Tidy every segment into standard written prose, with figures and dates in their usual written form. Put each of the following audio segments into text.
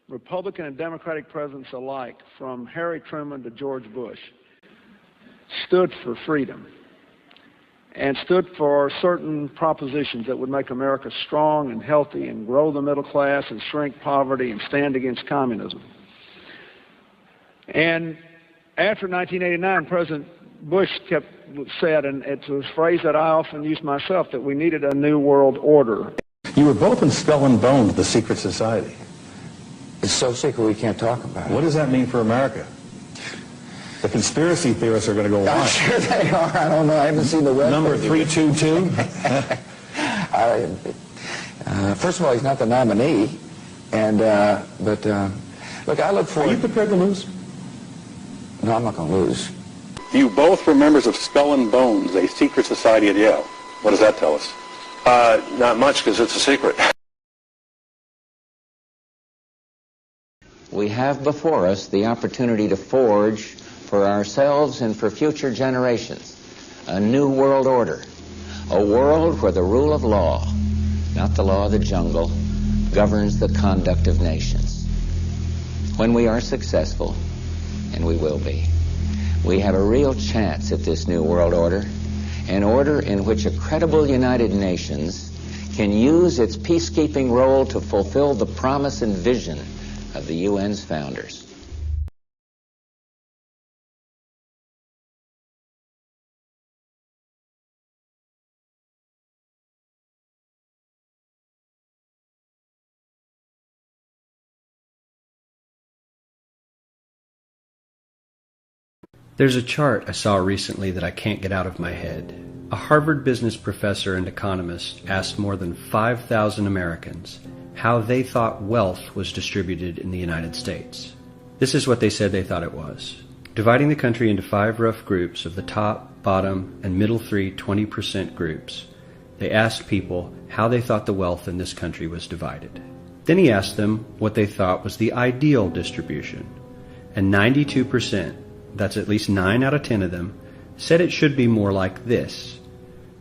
Republican and Democratic presidents alike, from Harry Truman to George Bush, stood for freedom and stood for certain propositions that would make America strong and healthy and grow the middle class and shrink poverty and stand against communism. And after 1989, President Bush said, and it's a phrase that I often use myself, that we needed a new world order. You were both in Skull and Bones, the secret society. It's so secret we can't talk about it. What does that mean for America? The conspiracy theorists are going to go I'm on. sure they are. I don't know. I haven't seen the web. Number 322? First of all, he's not the nominee. And, look, I look forward... Are you prepared to lose? No, I'm not going to lose. You both were members of Skull and Bones, a secret society at Yale. What does that tell us? Not much, because it's a secret. We have before us the opportunity to forge for ourselves and for future generations a new world order, a world where the rule of law, not the law of the jungle, governs the conduct of nations. When we are successful, and we will be, we have a real chance at this new world order, an order in which a credible United Nations can use its peacekeeping role to fulfill the promise and vision of the UN's founders. There's a chart I saw recently that I can't get out of my head. A Harvard business professor and economist asked more than 5,000 Americans how they thought wealth was distributed in the United States. This is what they said they thought it was. Dividing the country into 5 rough groups of the top, bottom, and middle 3 20% groups, they asked people how they thought the wealth in this country was divided. Then he asked them what they thought was the ideal distribution. And 92%, that's at least 9 out of 10 of them, said it should be more like this.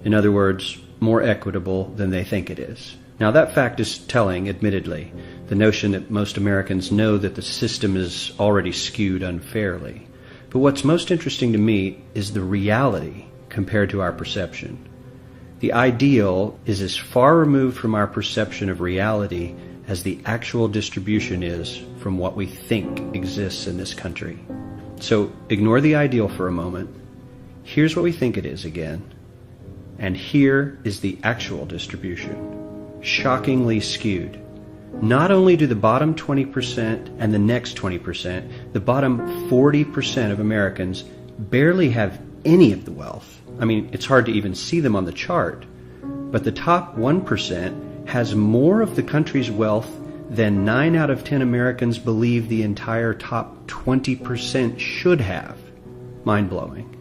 In other words, more equitable than they think it is. Now that fact is telling, admittedly, the notion that most Americans know that the system is already skewed unfairly. But what's most interesting to me is the reality compared to our perception. The ideal is as far removed from our perception of reality as the actual distribution is from what we think exists in this country. So ignore the ideal for a moment. Here's what we think it is again. And here is the actual distribution. Shockingly skewed. Not only do the bottom 20% and the next 20%, the bottom 40% of Americans barely have any of the wealth. I mean, it's hard to even see them on the chart. But the top 1% has more of the country's wealth than 9 out of 10 Americans believe the entire top 20% should have. Mind-blowing.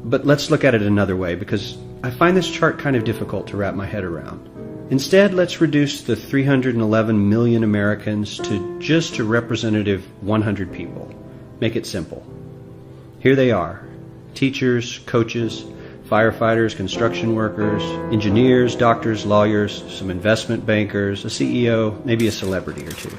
But let's look at it another way, because I find this chart kind of difficult to wrap my head around. Instead, let's reduce the 311 million Americans to just a representative 100 people. Make it simple. Here they are: teachers, coaches, firefighters, construction workers, engineers, doctors, lawyers, some investment bankers, a CEO, maybe a celebrity or two.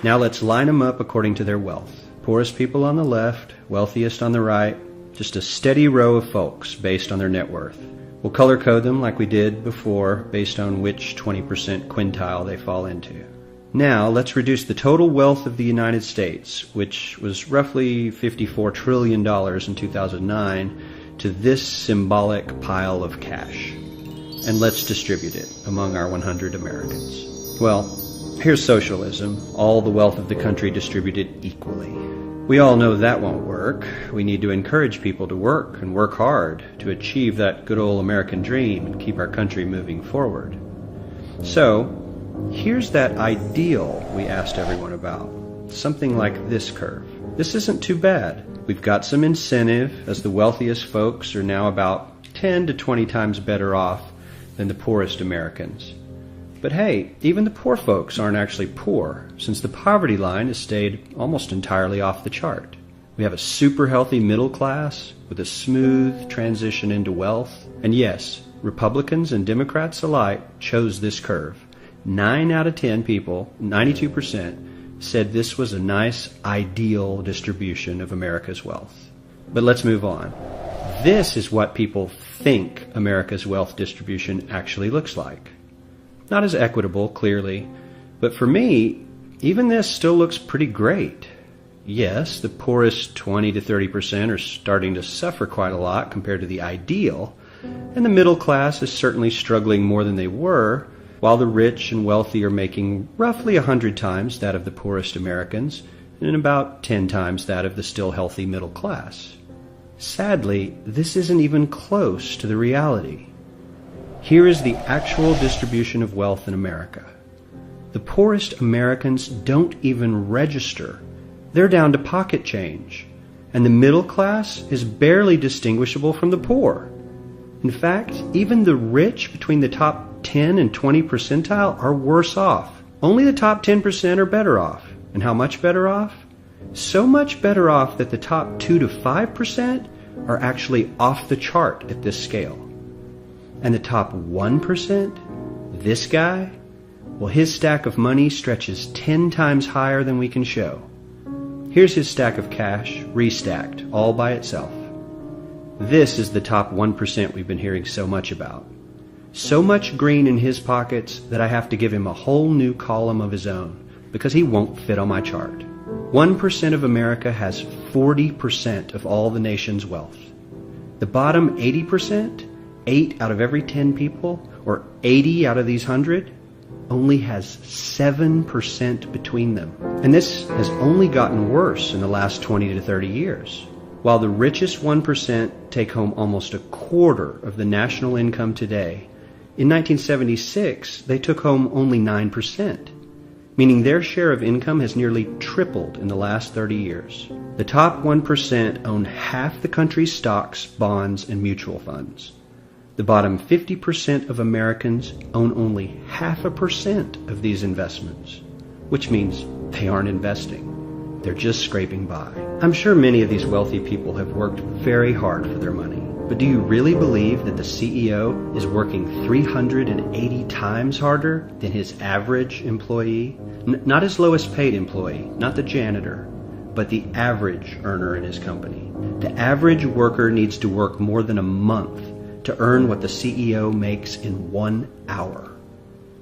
Now let's line them up according to their wealth. Poorest people on the left, wealthiest on the right, just a steady row of folks based on their net worth. We'll color code them like we did before based on which 20% quintile they fall into. Now let's reduce the total wealth of the United States, which was roughly $54 trillion in 2009, to this symbolic pile of cash. And let's distribute it among our 100 Americans. Well, here's socialism, all the wealth of the country distributed equally. We all know that won't work. We need to encourage people to work and work hard to achieve that good old American dream and keep our country moving forward. So, here's that ideal we asked everyone about. Something like this curve. This isn't too bad. We've got some incentive, as the wealthiest folks are now about 10 to 20 times better off than the poorest Americans. But hey, even the poor folks aren't actually poor, since the poverty line has stayed almost entirely off the chart. We have a super healthy middle class with a smooth transition into wealth. And yes, Republicans and Democrats alike chose this curve. 9 out of 10 people, 92%, said this was a nice, ideal distribution of America's wealth. But let's move on. This is what people think America's wealth distribution actually looks like. Not as equitable, clearly, but for me, even this still looks pretty great. Yes, the poorest 20 to 30% are starting to suffer quite a lot compared to the ideal, and the middle class is certainly struggling more than they were, while the rich and wealthy are making roughly 100 times that of the poorest Americans and about 10 times that of the still healthy middle class. Sadly, this isn't even close to the reality. Here is the actual distribution of wealth in America. The poorest Americans don't even register. They're down to pocket change, and the middle class is barely distinguishable from the poor. In fact, even the rich between the top 10 and 20 percentile are worse off. Only the top 10% are better off. And how much better off? So much better off that the top 2 to 5% are actually off the chart at this scale. And the top 1%, this guy, well, his stack of money stretches 10 times higher than we can show. Here's his stack of cash, restacked, all by itself. This is the top 1% we've been hearing so much about. So much green in his pockets that I have to give him a whole new column of his own, because he won't fit on my chart. 1% of America has 40% of all the nation's wealth. The bottom 80%, 8 out of every 10 people, or 80 out of these 100, only has 7% between them. And this has only gotten worse in the last 20 to 30 years. While the richest 1% take home almost a quarter of the national income today, in 1976 they took home only 9%, meaning their share of income has nearly tripled in the last 30 years. The top 1% own half the country's stocks, bonds, and mutual funds. The bottom 50% of Americans own only 0.5% of these investments, which means they aren't investing. They're just scraping by. I'm sure many of these wealthy people have worked very hard for their money, but do you really believe that the CEO is working 380 times harder than his average employee? Not his lowest paid employee, not the janitor, but the average earner in his company. The average worker needs to work more than a month to earn what the CEO makes in 1 hour.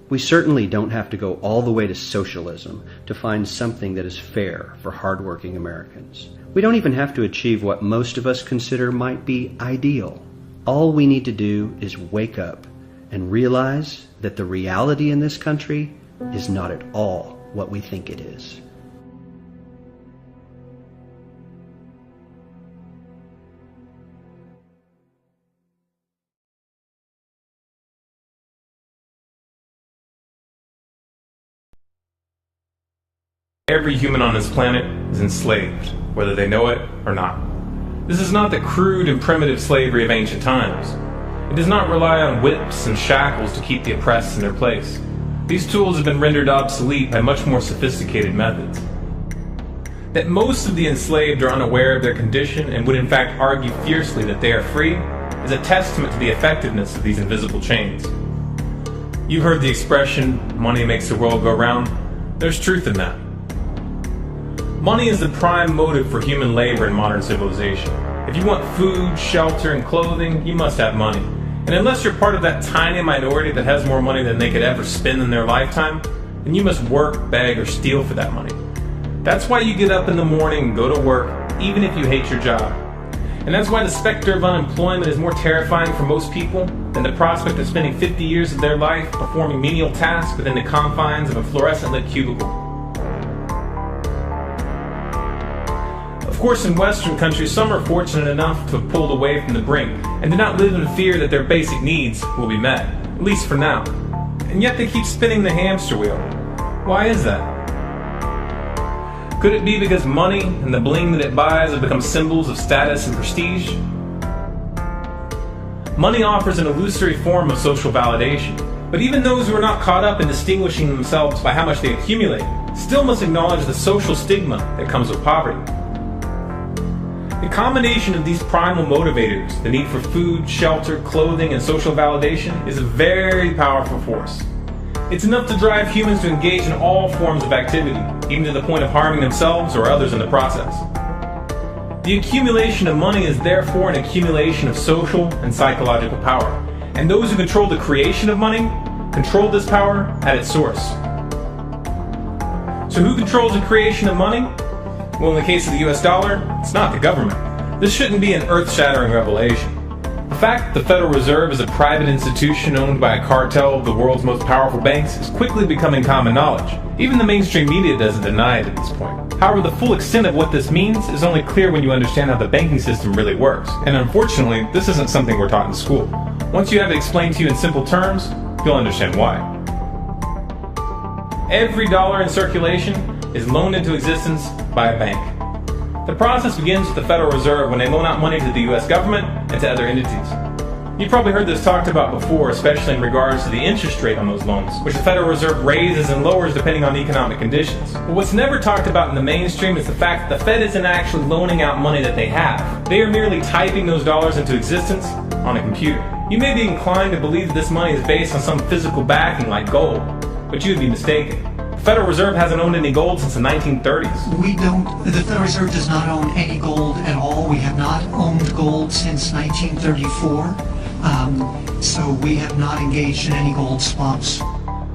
We certainly don't have to go all the way to socialism to find something that is fair for hardworking Americans. We don't even have to achieve what most of us consider might be ideal. All we need to do is wake up and realize that the reality in this country is not at all what we think it is. Every human on this planet is enslaved, whether they know it or not. This is not the crude and primitive slavery of ancient times. It does not rely on whips and shackles to keep the oppressed in their place. These tools have been rendered obsolete by much more sophisticated methods. That most of the enslaved are unaware of their condition and would in fact argue fiercely that they are free is a testament to the effectiveness of these invisible chains. You've heard the expression, money makes the world go round. There's truth in that. Money is the prime motive for human labor in modern civilization. If you want food, shelter, and clothing, you must have money. And unless you're part of that tiny minority that has more money than they could ever spend in their lifetime, then you must work, beg, or steal for that money. That's why you get up in the morning and go to work, even if you hate your job. And that's why the specter of unemployment is more terrifying for most people than the prospect of spending 50 years of their life performing menial tasks within the confines of a fluorescent-lit cubicle. Of course, in Western countries, some are fortunate enough to have pulled away from the brink and do not live in fear that their basic needs will be met, at least for now. And yet they keep spinning the hamster wheel. Why is that? Could it be because money and the bling that it buys have become symbols of status and prestige? Money offers an illusory form of social validation, but even those who are not caught up in distinguishing themselves by how much they accumulate still must acknowledge the social stigma that comes with poverty. The combination of these primal motivators, the need for food, shelter, clothing, and social validation, is a very powerful force. It's enough to drive humans to engage in all forms of activity, even to the point of harming themselves or others in the process. The accumulation of money is therefore an accumulation of social and psychological power, and those who control the creation of money control this power at its source. So who controls the creation of money? Well, in the case of the US dollar, it's not the government. This shouldn't be an earth-shattering revelation. The fact that the Federal Reserve is a private institution owned by a cartel of the world's most powerful banks is quickly becoming common knowledge. Even the mainstream media doesn't deny it at this point. However, the full extent of what this means is only clear when you understand how the banking system really works. And unfortunately, this isn't something we're taught in school. Once you have it explained to you in simple terms, you'll understand why. Every dollar in circulation is loaned into existence by a bank. The process begins with the Federal Reserve when they loan out money to the US government and to other entities. You've probably heard this talked about before, especially in regards to the interest rate on those loans, which the Federal Reserve raises and lowers depending on economic conditions. But what's never talked about in the mainstream is the fact that the Fed isn't actually loaning out money that they have. They are merely typing those dollars into existence on a computer. You may be inclined to believe that this money is based on some physical backing like gold, but you would be mistaken. The Federal Reserve hasn't owned any gold since the 1930s. The Federal Reserve does not own any gold at all. We have not owned gold since 1934. So we have not engaged in any gold swaps.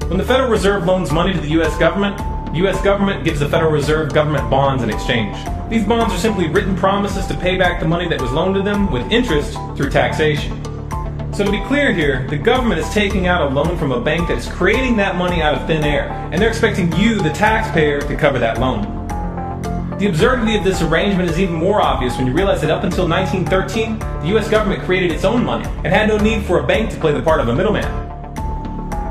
When the Federal Reserve loans money to the U.S. government gives the Federal Reserve government bonds in exchange. These bonds are simply written promises to pay back the money that was loaned to them with interest through taxation. So to be clear here, the government is taking out a loan from a bank that is creating that money out of thin air, and they're expecting you, the taxpayer, to cover that loan. The absurdity of this arrangement is even more obvious when you realize that up until 1913, the US government created its own money and had no need for a bank to play the part of a middleman.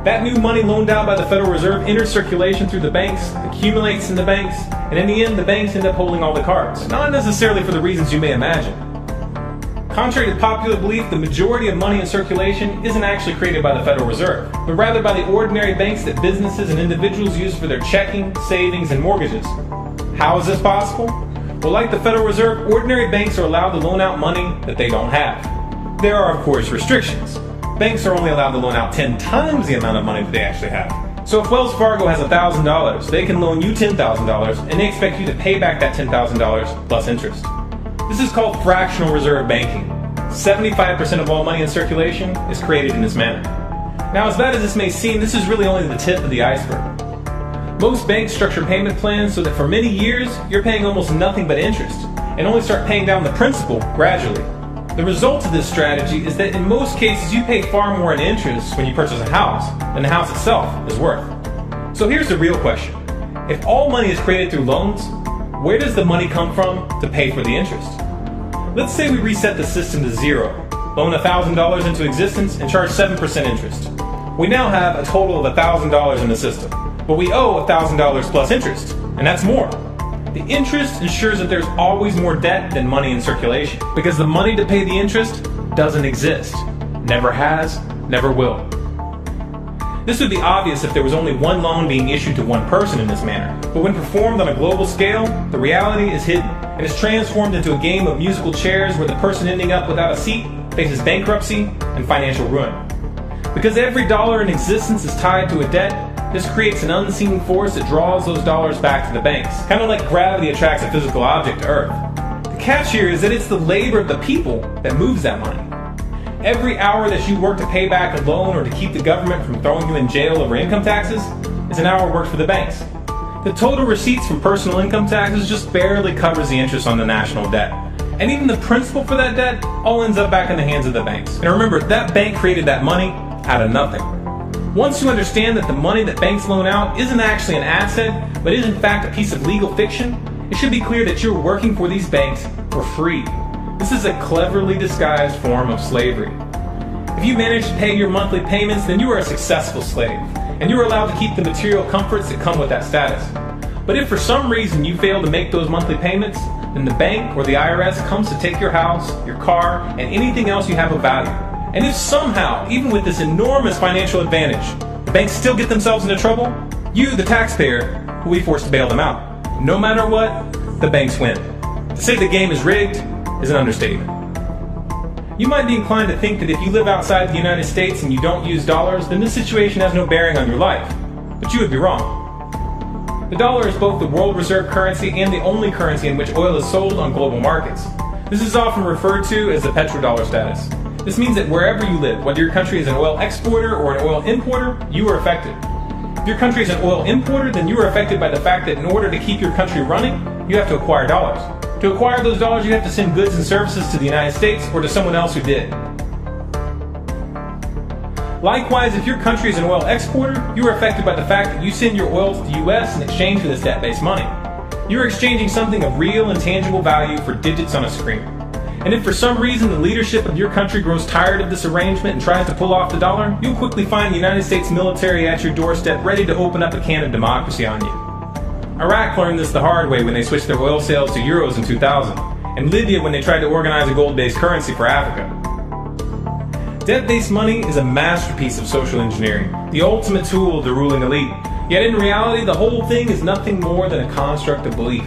That new money loaned out by the Federal Reserve enters circulation through the banks, accumulates in the banks, and in the end the banks end up holding all the cards, not necessarily for the reasons you may imagine. Contrary to popular belief, the majority of money in circulation isn't actually created by the Federal Reserve, but rather by the ordinary banks that businesses and individuals use for their checking, savings, and mortgages. How is this possible? Well, like the Federal Reserve, ordinary banks are allowed to loan out money that they don't have. There are, of course, restrictions. Banks are only allowed to loan out 10 times the amount of money that they actually have. So if Wells Fargo has $1,000, they can loan you $10,000, and they expect you to pay back that $10,000 plus interest. This is called fractional reserve banking. 75% of all money in circulation is created in this manner. Now, as bad as this may seem, this is really only the tip of the iceberg. Most banks structure payment plans so that for many years, you're paying almost nothing but interest, and only start paying down the principal gradually. The result of this strategy is that in most cases, you pay far more in interest when you purchase a house than the house itself is worth. So here's the real question. If all money is created through loans, where does the money come from to pay for the interest? Let's say we reset the system to zero, loan $1,000 into existence, and charge 7% interest. We now have a total of $1,000 in the system, but we owe $1,000 plus interest, and that's more. The interest ensures that there's always more debt than money in circulation, because the money to pay the interest doesn't exist. Never has, never will. This would be obvious if there was only one loan being issued to one person in this manner, but when performed on a global scale, the reality is hidden, and is transformed into a game of musical chairs where the person ending up without a seat faces bankruptcy and financial ruin. Because every dollar in existence is tied to a debt, this creates an unseen force that draws those dollars back to the banks, kind of like gravity attracts a physical object to Earth. The catch here is that it's the labor of the people that moves that money. Every hour that you work to pay back a loan or to keep the government from throwing you in jail over income taxes is an hour worked for the banks. The total receipts from personal income taxes just barely covers the interest on the national debt. And even the principal for that debt all ends up back in the hands of the banks. And remember, that bank created that money out of nothing. Once you understand that the money that banks loan out isn't actually an asset, but is in fact a piece of legal fiction, it should be clear that you're working for these banks for free. This is a cleverly disguised form of slavery. If you manage to pay your monthly payments, then you are a successful slave, and you are allowed to keep the material comforts that come with that status. But if for some reason you fail to make those monthly payments, then the bank or the IRS comes to take your house, your car, and anything else you have of value. And if somehow, even with this enormous financial advantage, the banks still get themselves into trouble, you, the taxpayer, will be forced to bail them out. No matter what, the banks win. To say the game is rigged is an understatement. You might be inclined to think that if you live outside the United States and you don't use dollars, then this situation has no bearing on your life. But you would be wrong. The dollar is both the world reserve currency and the only currency in which oil is sold on global markets. This is often referred to as the petrodollar status. This means that wherever you live, whether your country is an oil exporter or an oil importer, you are affected. If your country is an oil importer, then you are affected by the fact that in order to keep your country running, you have to acquire dollars. To acquire those dollars, you have to send goods and services to the United States or to someone else who did. Likewise, if your country is an oil exporter, you are affected by the fact that you send your oil to the U.S. in exchange for this debt-based money. You are exchanging something of real and tangible value for digits on a screen. And if for some reason the leadership of your country grows tired of this arrangement and tries to pull off the dollar, you'll quickly find the United States military at your doorstep ready to open up a can of democracy on you. Iraq learned this the hard way when they switched their oil sales to euros in 2000, and Libya when they tried to organize a gold-based currency for Africa. Debt-based money is a masterpiece of social engineering, the ultimate tool of the ruling elite. Yet in reality, the whole thing is nothing more than a construct of belief.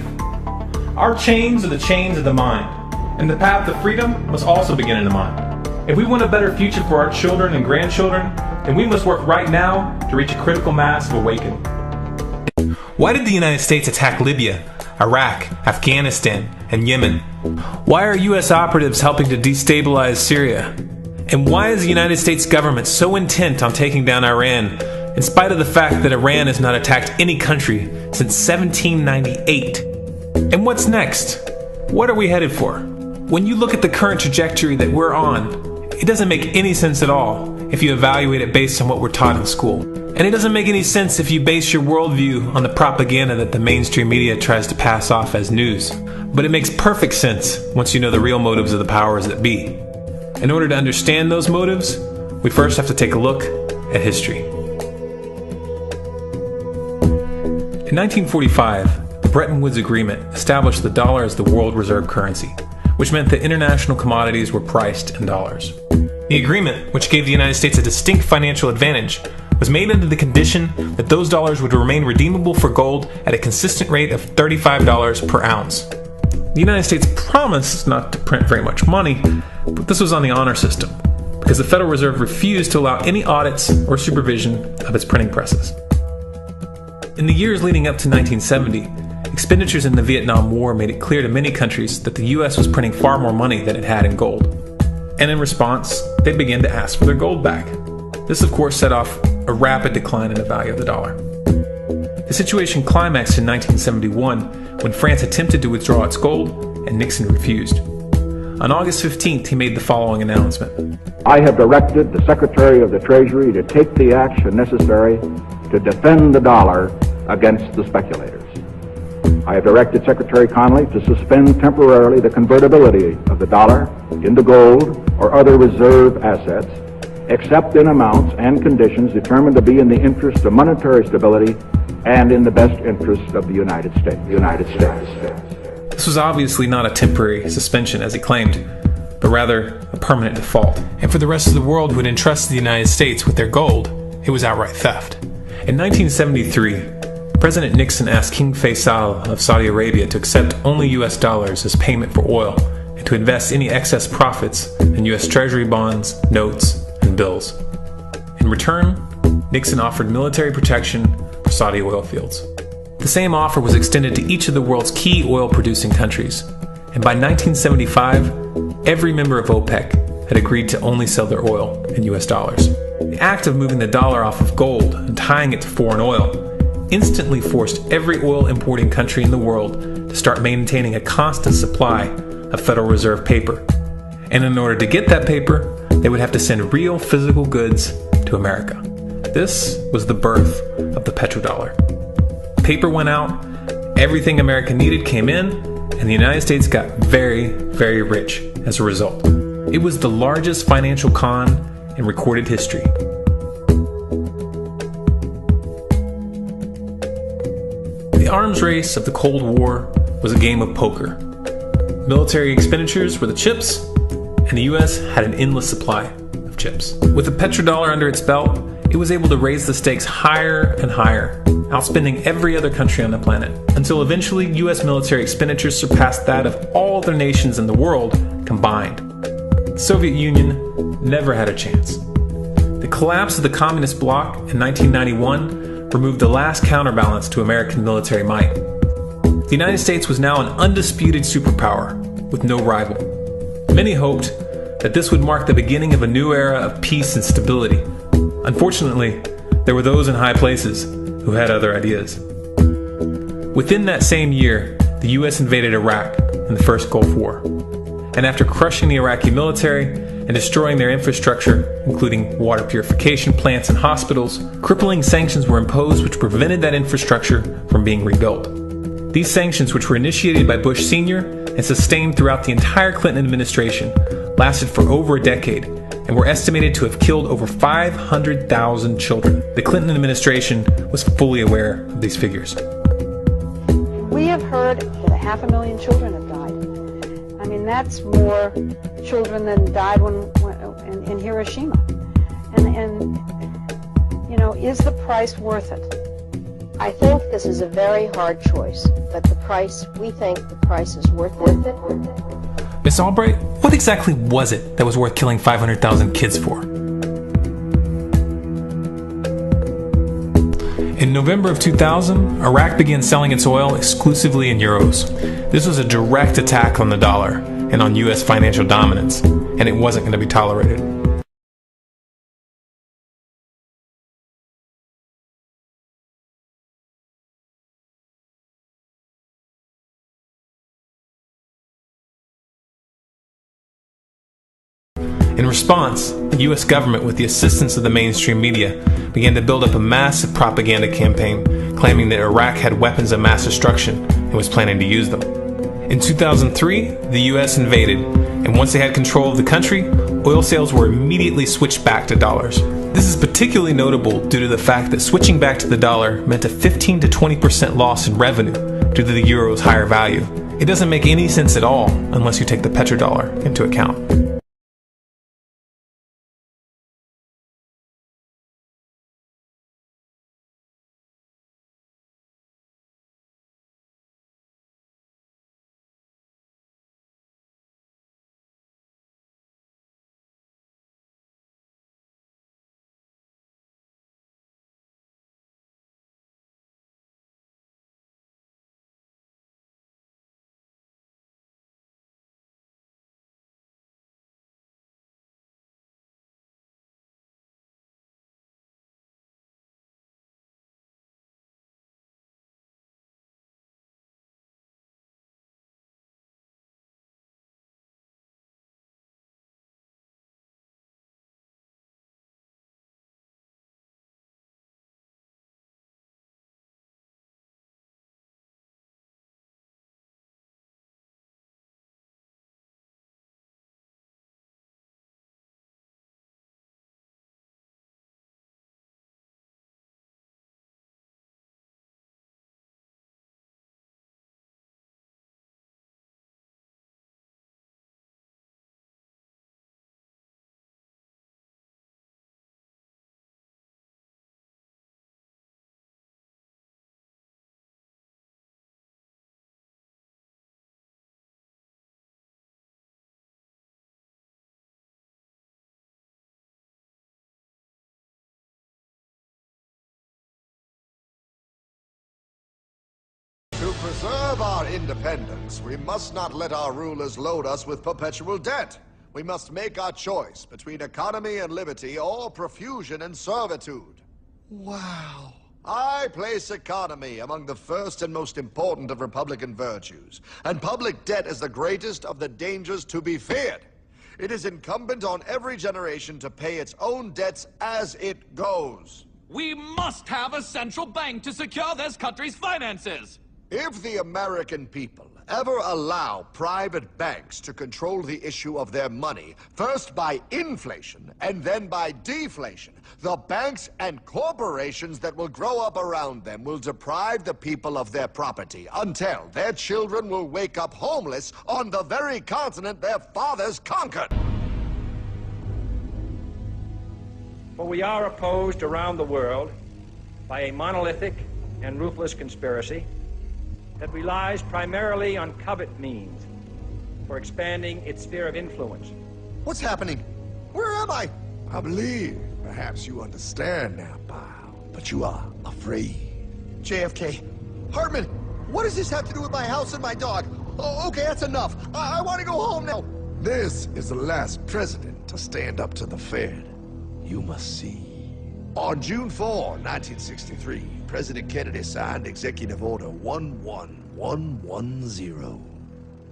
Our chains are the chains of the mind, and the path to freedom must also begin in the mind. If we want a better future for our children and grandchildren, then we must work right now to reach a critical mass of awakening. Why did the United States attack Libya, Iraq, Afghanistan, and Yemen? Why are U.S. operatives helping to destabilize Syria? And why is the United States government so intent on taking down Iran, in spite of the fact that Iran has not attacked any country since 1798? And what's next? What are we headed for? When you look at the current trajectory that we're on, it doesn't make any sense at all if you evaluate it based on what we're taught in school. And it doesn't make any sense if you base your worldview on the propaganda that the mainstream media tries to pass off as news. But it makes perfect sense once you know the real motives of the powers that be. In order to understand those motives, we first have to take a look at history. In 1945, the Bretton Woods Agreement established the dollar as the world reserve currency, which meant that international commodities were priced in dollars. The agreement, which gave the United States a distinct financial advantage, was made under the condition that those dollars would remain redeemable for gold at a consistent rate of $35 per ounce. The United States promised not to print very much money, but this was on the honor system, because the Federal Reserve refused to allow any audits or supervision of its printing presses. In the years leading up to 1970, expenditures in the Vietnam War made it clear to many countries that the U.S. was printing far more money than it had in gold. And in response, they began to ask for their gold back. This, of course, set off a rapid decline in the value of the dollar. The situation climaxed in 1971 when France attempted to withdraw its gold and Nixon refused. On August 15th, he made the following announcement. I have directed the Secretary of the Treasury to take the action necessary to defend the dollar against the speculators. I have directed Secretary Connally to suspend temporarily the convertibility of the dollar into gold or other reserve assets, except in amounts and conditions determined to be in the interest of monetary stability and in the best interest of the United States. This was obviously not a temporary suspension, as he claimed, but rather a permanent default. And for the rest of the world who had entrusted the United States with their gold, it was outright theft. In 1973, President Nixon asked King Faisal of Saudi Arabia to accept only U.S. dollars as payment for oil and to invest any excess profits in U.S. Treasury bonds, notes, and bills. In return, Nixon offered military protection for Saudi oil fields. The same offer was extended to each of the world's key oil-producing countries, and by 1975, every member of OPEC had agreed to only sell their oil in U.S. dollars. The act of moving the dollar off of gold and tying it to foreign oil instantly forced every oil-importing country in the world to start maintaining a constant supply of Federal Reserve paper. And in order to get that paper, they would have to send real physical goods to America. This was the birth of the petrodollar. Paper went out, everything America needed came in, and the United States got very, very rich as a result. It was the largest financial con in recorded history. The arms race of the Cold War was a game of poker. Military expenditures were the chips, and the U.S. had an endless supply of chips. With the petrodollar under its belt, it was able to raise the stakes higher and higher, outspending every other country on the planet, until eventually U.S. military expenditures surpassed that of all other nations in the world combined. The Soviet Union never had a chance. The collapse of the communist bloc in 1991 removed the last counterbalance to American military might. The United States was now an undisputed superpower with no rival. Many hoped that this would mark the beginning of a new era of peace and stability. Unfortunately, there were those in high places who had other ideas. Within that same year, the U.S. invaded Iraq in the first Gulf War. And after crushing the Iraqi military and destroying their infrastructure, including water purification plants and hospitals, crippling sanctions were imposed which prevented that infrastructure from being rebuilt. These sanctions, which were initiated by Bush Sr. and sustained throughout the entire Clinton administration, lasted for over a decade and were estimated to have killed over 500,000 children. The Clinton administration was fully aware of these figures. We have heard that 500,000 children have died. I mean, that's more children than died in Hiroshima. And, you know, is the price worth it? I think this is a very hard choice, but we think the price is worth it. Miss Albright, what exactly was it that was worth killing 500,000 kids for? In November of 2000, Iraq began selling its oil exclusively in euros. This was a direct attack on the dollar and on U.S. financial dominance, and it wasn't going to be tolerated. In response, the U.S. government, with the assistance of the mainstream media, began to build up a massive propaganda campaign claiming that Iraq had weapons of mass destruction and was planning to use them. In 2003, the U.S. invaded, and once they had control of the country, oil sales were immediately switched back to dollars. This is particularly notable due to the fact that switching back to the dollar meant a 15 to 20% loss in revenue due to the euro's higher value. It doesn't make any sense at all unless you take the petrodollar into account. To preserve our independence, we must not let our rulers load us with perpetual debt. We must make our choice between economy and liberty or profusion and servitude. Wow. I place economy among the first and most important of Republican virtues, and public debt is the greatest of the dangers to be feared. It is incumbent on every generation to pay its own debts as it goes. We must have a central bank to secure this country's finances. If the American people ever allow private banks to control the issue of their money, first by inflation and then by deflation, the banks and corporations that will grow up around them will deprive the people of their property until their children will wake up homeless on the very continent their fathers conquered. For we are opposed around the world by a monolithic and ruthless conspiracy that relies primarily on covert means for expanding its sphere of influence. What's happening? Where am I? I believe perhaps you understand now, pal. but you are afraid. JFK, Hartman, what does this have to do with my house and my dog? Oh, okay, that's enough. I want to go home now. This is the last president to stand up to the Fed. You must see. On June 4, 1963, President Kennedy signed Executive Order 11110.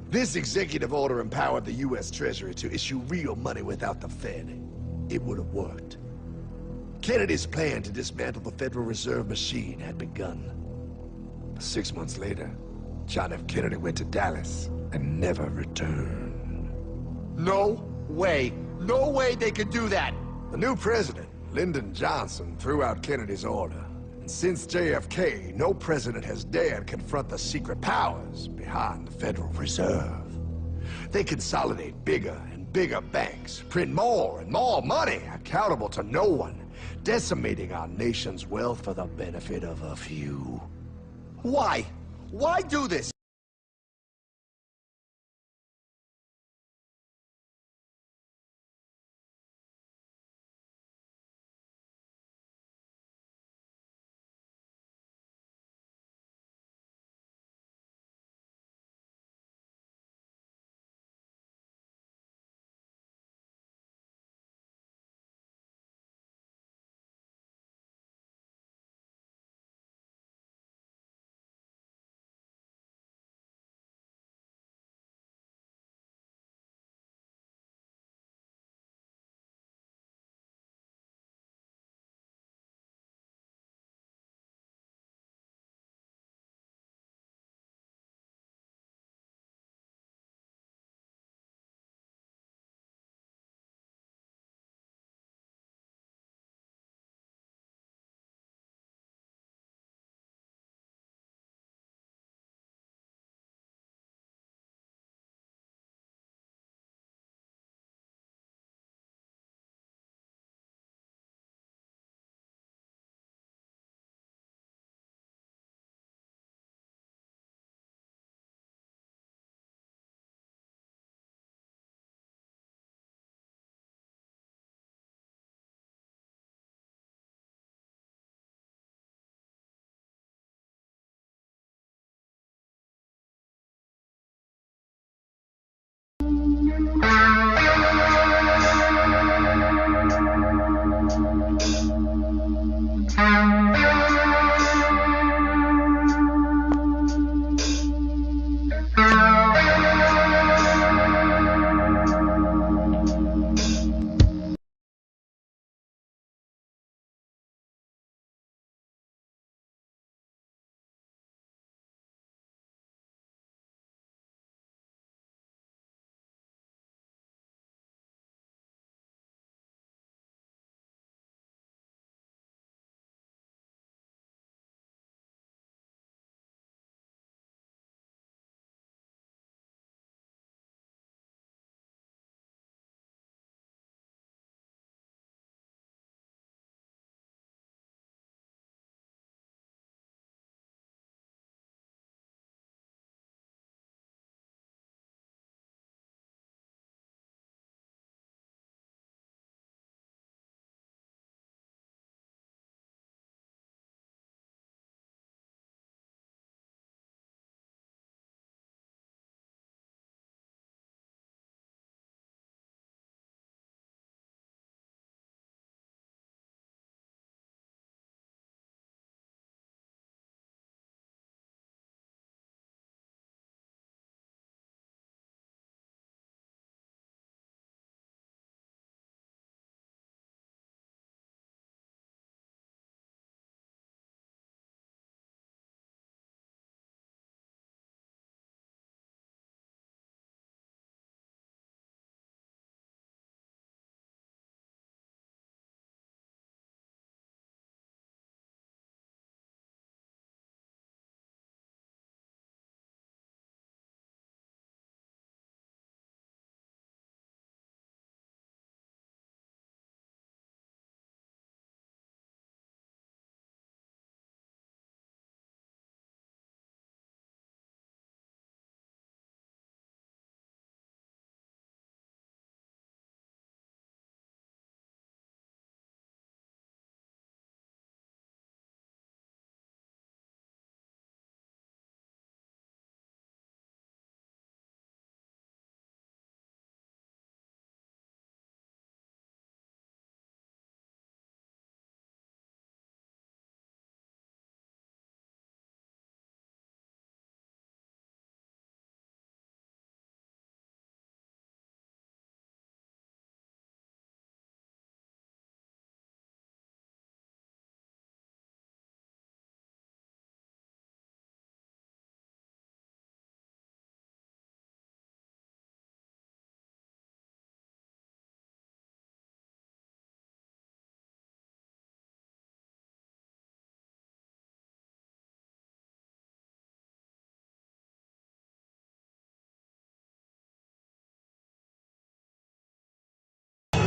This executive order empowered the U.S. Treasury to issue real money without the Fed. It would have worked. Kennedy's plan to dismantle the Federal Reserve machine had begun. 6 months later, John F. Kennedy went to Dallas and never returned. No way. No way they could do that. The new president, Lyndon Johnson, threw out Kennedy's order. And since JFK, no president has dared confront the secret powers behind the Federal Reserve. They consolidate bigger and bigger banks, print more and more money, accountable to no one, decimating our nation's wealth for the benefit of a few. Why? Why do this?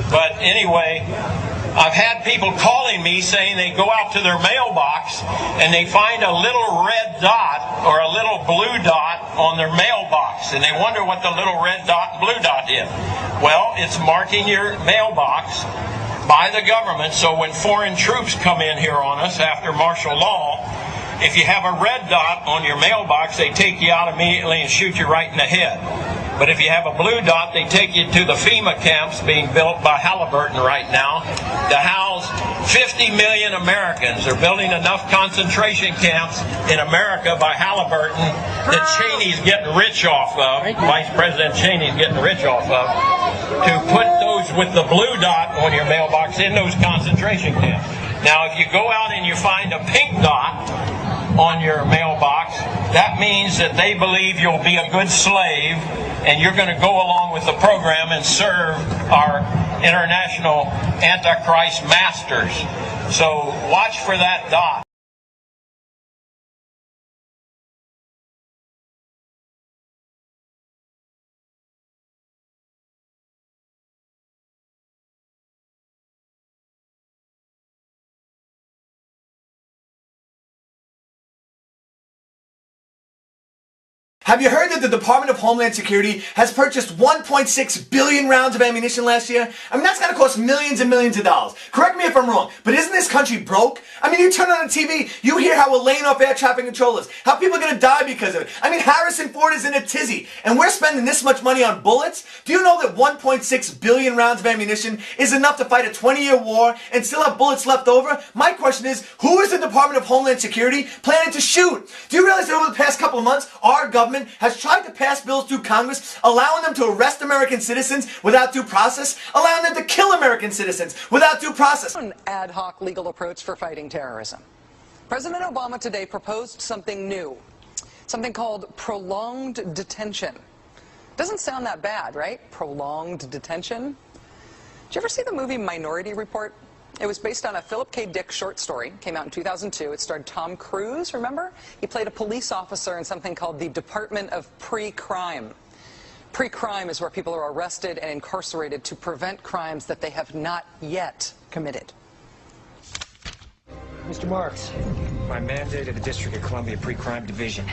But anyway, I've had people calling me saying they go out to their mailbox and they find a little red dot or a little blue dot on their mailbox, and they wonder what the little red dot and blue dot is. Well, it's marking your mailbox by the government, so when foreign troops come in here on us after martial law, if you have a red dot on your mailbox, they take you out immediately and shoot you right in the head. But if you have a blue dot, they take you to the FEMA camps being built by Halliburton right now to house 50 million Americans. They're building enough concentration camps in America by Halliburton that Cheney's getting rich off of, Vice President Cheney's getting rich off of, to put those with the blue dot on your mailbox in those concentration camps. Now, if you go out and you find a pink dot on your mailbox, that means that they believe you'll be a good slave and you're going to go along with the program and serve our international Antichrist masters. So watch for that dot. Have you heard that the Department of Homeland Security has purchased 1.6 billion rounds of ammunition last year? I mean, that's going to cost millions and millions of dollars. Correct me if I'm wrong, but isn't this country broke? I mean, you turn on the TV, you hear how we're laying off air traffic controllers, how people are going to die because of it. I mean, Harrison Ford is in a tizzy, and we're spending this much money on bullets? Do you know that 1.6 billion rounds of ammunition is enough to fight a 20-year war and still have bullets left over? My question is, who is the Department of Homeland Security planning to shoot? Do you realize that over the past couple of months, our government has tried to pass bills through Congress allowing them to arrest American citizens without due process, allowing them to kill American citizens without due process? An ad hoc legal approach for fighting terrorism. President Obama today proposed something new, something called prolonged detention. Doesn't sound that bad, right? Prolonged detention. Did you ever see the movie Minority Report? It was based on a Philip K. Dick short story. Came out in 2002. It starred Tom Cruise, remember? He played a police officer in something called the Department of Pre-Crime. Pre-crime is where people are arrested and incarcerated to prevent crimes that they have not yet committed. Mr. Marks, by mandate of the District of Columbia Pre-Crime Division,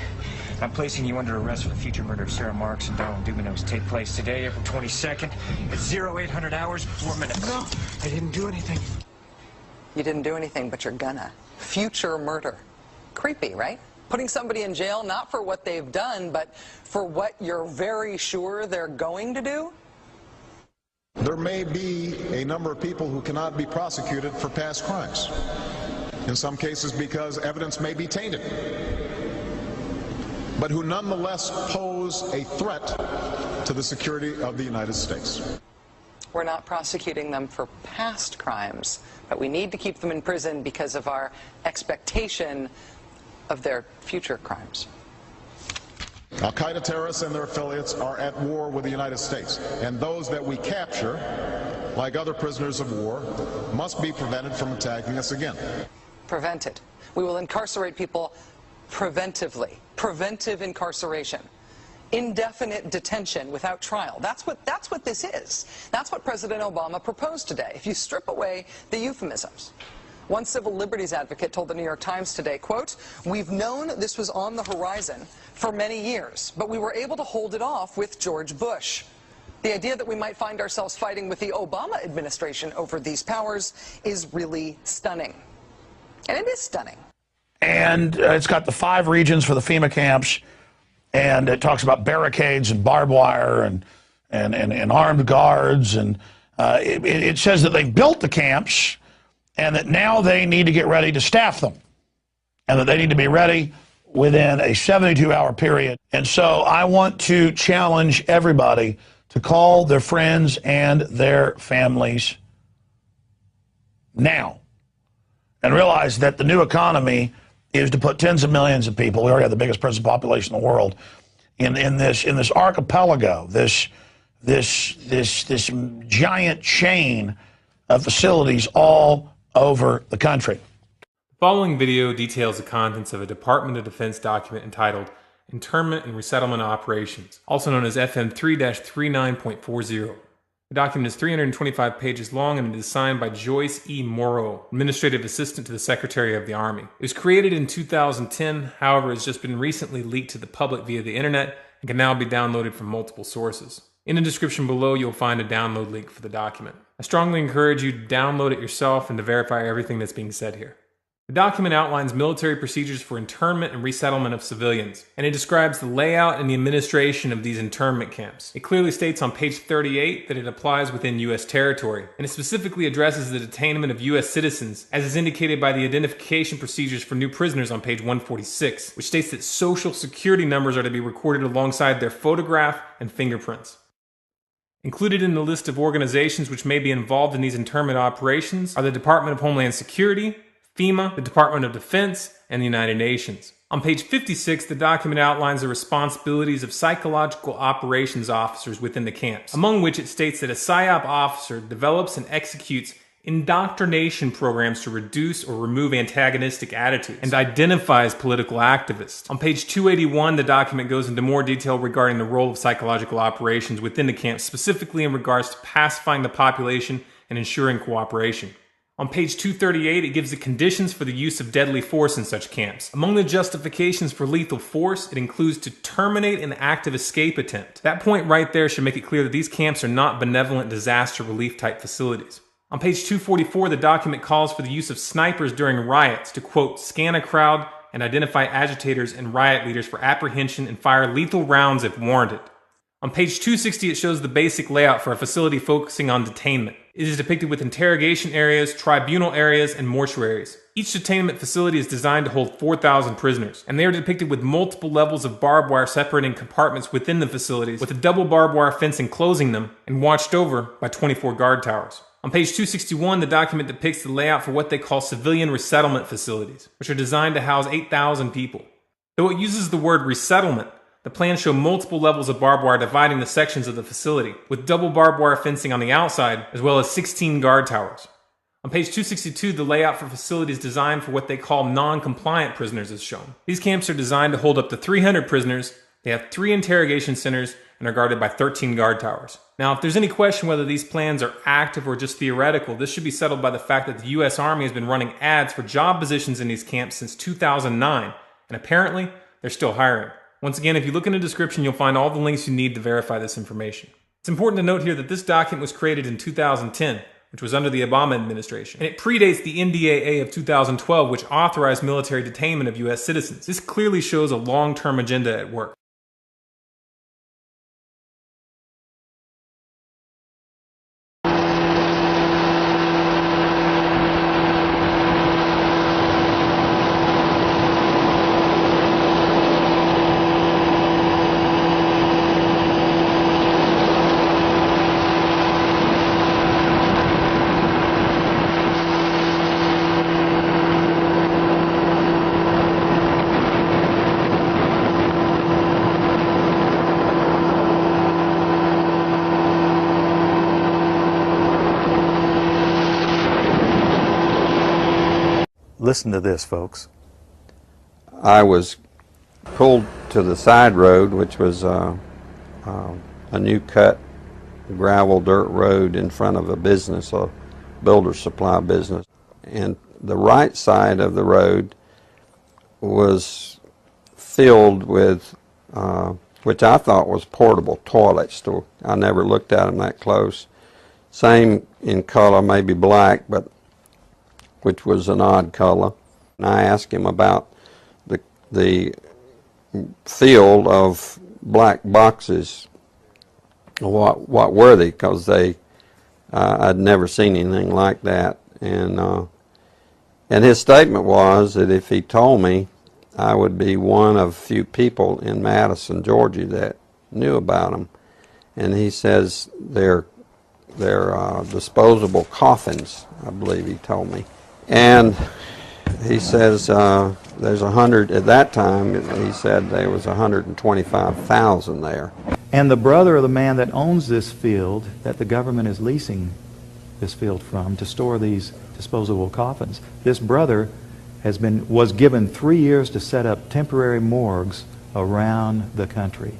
I'm placing you under arrest for the future murder of Sarah Marks and Donald Dumanos. Take place today, April 22nd, at 0800 hours, 4 minutes. No, I didn't do anything. You didn't do anything, but you're gonna. Future murder. Creepy, right? Putting somebody in jail not for what they've done, but for what you're very sure they're going to do? There may be a number of people who cannot be prosecuted for past crimes. In some cases because evidence may be tainted, but who nonetheless pose a threat to the security of the United States. We're not prosecuting them for past crimes, but we need to keep them in prison because of our expectation of their future crimes. Al-Qaeda terrorists and their affiliates are at war with the United States, and those that we capture, like other prisoners of war, must be prevented from attacking us again. Prevented. We will incarcerate people preventively. Preventive incarceration. Indefinite detention without trial. That's what this is. That's what President Obama proposed today, if you strip away the euphemisms. One civil liberties advocate told the New York Times today, quote, "We've known this was on the horizon for many years, but we were able to hold it off with George Bush. The idea that we might find ourselves fighting with the Obama administration over these powers is really stunning." And it is stunning. And it's got the 5 regions for the FEMA camps, and it talks about barricades and barbed wire and armed guards, and it says that they've built the camps and that now they need to get ready to staff them, and that they need to be ready within a 72-hour period. And so I want to challenge everybody to call their friends and their families now and realize that the new economy is to put tens of millions of people, we already have the biggest prison population in the world, in this archipelago, this giant chain of facilities all over the country. The following video details the contents of a Department of Defense document entitled Internment and Resettlement Operations, also known as FM 3-39.40. The document is 325 pages long and it is signed by Joyce E. Morrow, Administrative Assistant to the Secretary of the Army. It was created in 2010, however, has just been recently leaked to the public via the internet and can now be downloaded from multiple sources. In the description below, you'll find a download link for the document. I strongly encourage you to download it yourself and to verify everything that's being said here. The document outlines military procedures for internment and resettlement of civilians, and it describes the layout and the administration of these internment camps. It clearly states on page 38 that it applies within U.S. territory, and it specifically addresses the detainment of U.S. citizens, as is indicated by the identification procedures for new prisoners on page 146, which states that social security numbers are to be recorded alongside their photograph and fingerprints. Included in the list of organizations which may be involved in these internment operations are the Department of Homeland Security, FEMA, the Department of Defense, and the United Nations. On page 56, the document outlines the responsibilities of psychological operations officers within the camps, among which it states that a PSYOP officer develops and executes indoctrination programs to reduce or remove antagonistic attitudes and identifies political activists. On page 281, the document goes into more detail regarding the role of psychological operations within the camps, specifically in regards to pacifying the population and ensuring cooperation. On page 238, it gives the conditions for the use of deadly force in such camps. Among the justifications for lethal force, it includes to terminate an active escape attempt. That point right there should make it clear that these camps are not benevolent disaster relief type facilities. On page 244, the document calls for the use of snipers during riots to, quote, scan a crowd and identify agitators and riot leaders for apprehension and fire lethal rounds if warranted. On page 260, it shows the basic layout for a facility focusing on detainment. It is depicted with interrogation areas, tribunal areas, and mortuaries. Each detainment facility is designed to hold 4,000 prisoners, and they are depicted with multiple levels of barbed wire separating compartments within the facilities, with a double barbed wire fence enclosing them, and watched over by 24 guard towers. On page 261, the document depicts the layout for what they call civilian resettlement facilities, which are designed to house 8,000 people. Though it uses the word resettlement, the plans show multiple levels of barbed wire dividing the sections of the facility, with double barbed wire fencing on the outside, as well as 16 guard towers. On page 262, the layout for facilities designed for what they call non-compliant prisoners is shown. These camps are designed to hold up to 300 prisoners, they have 3 interrogation centers, and are guarded by 13 guard towers. Now, if there's any question whether these plans are active or just theoretical, this should be settled by the fact that the U.S. Army has been running ads for job positions in these camps since 2009, and apparently, they're still hiring. Once again, if you look in the description, you'll find all the links you need to verify this information. It's important to note here that this document was created in 2010, which was under the Obama administration, and it predates the NDAA of 2012, which authorized military detainment of U.S. citizens. This clearly shows a long-term agenda at work. Listen to this, folks. I was pulled to the side road, which was a new cut gravel dirt road in front of a business, a builder supply business. And the right side of the road was filled with, which I thought was portable toilets. I never looked at them that close. Same in color, maybe black, but which was an odd color. And I asked him about the field of black boxes. What were they? Because I'd never seen anything like that. And his statement was that if he told me, I would be one of few people in Madison, Georgia that knew about them. And he says they're disposable coffins, I believe he told me. And he says there's 100, at that time he said there was 125,000 there. And the brother of the man that owns this field, that the government is leasing this field from to store these disposable coffins, this brother was given 3 years to set up temporary morgues around the country.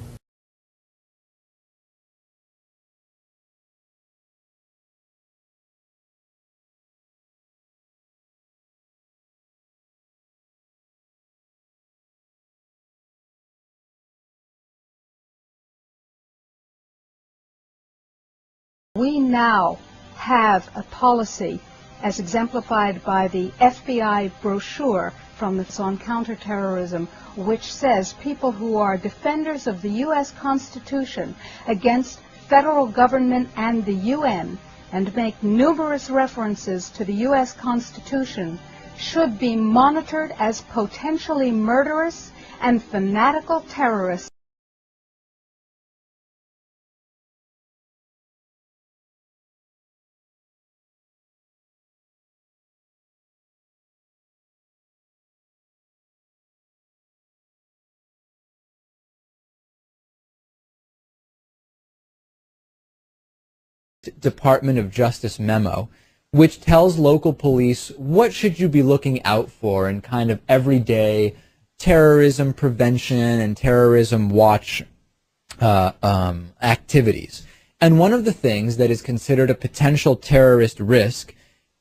We now have a policy as exemplified by the FBI brochure from the on counterterrorism, which says people who are defenders of the U.S. Constitution against federal government and the UN and make numerous references to the U.S. Constitution should be monitored as potentially murderous and fanatical terrorists. Department of Justice memo, which tells local police what should you be looking out for in kind of everyday terrorism prevention and terrorism watch activities. And one of the things that is considered a potential terrorist risk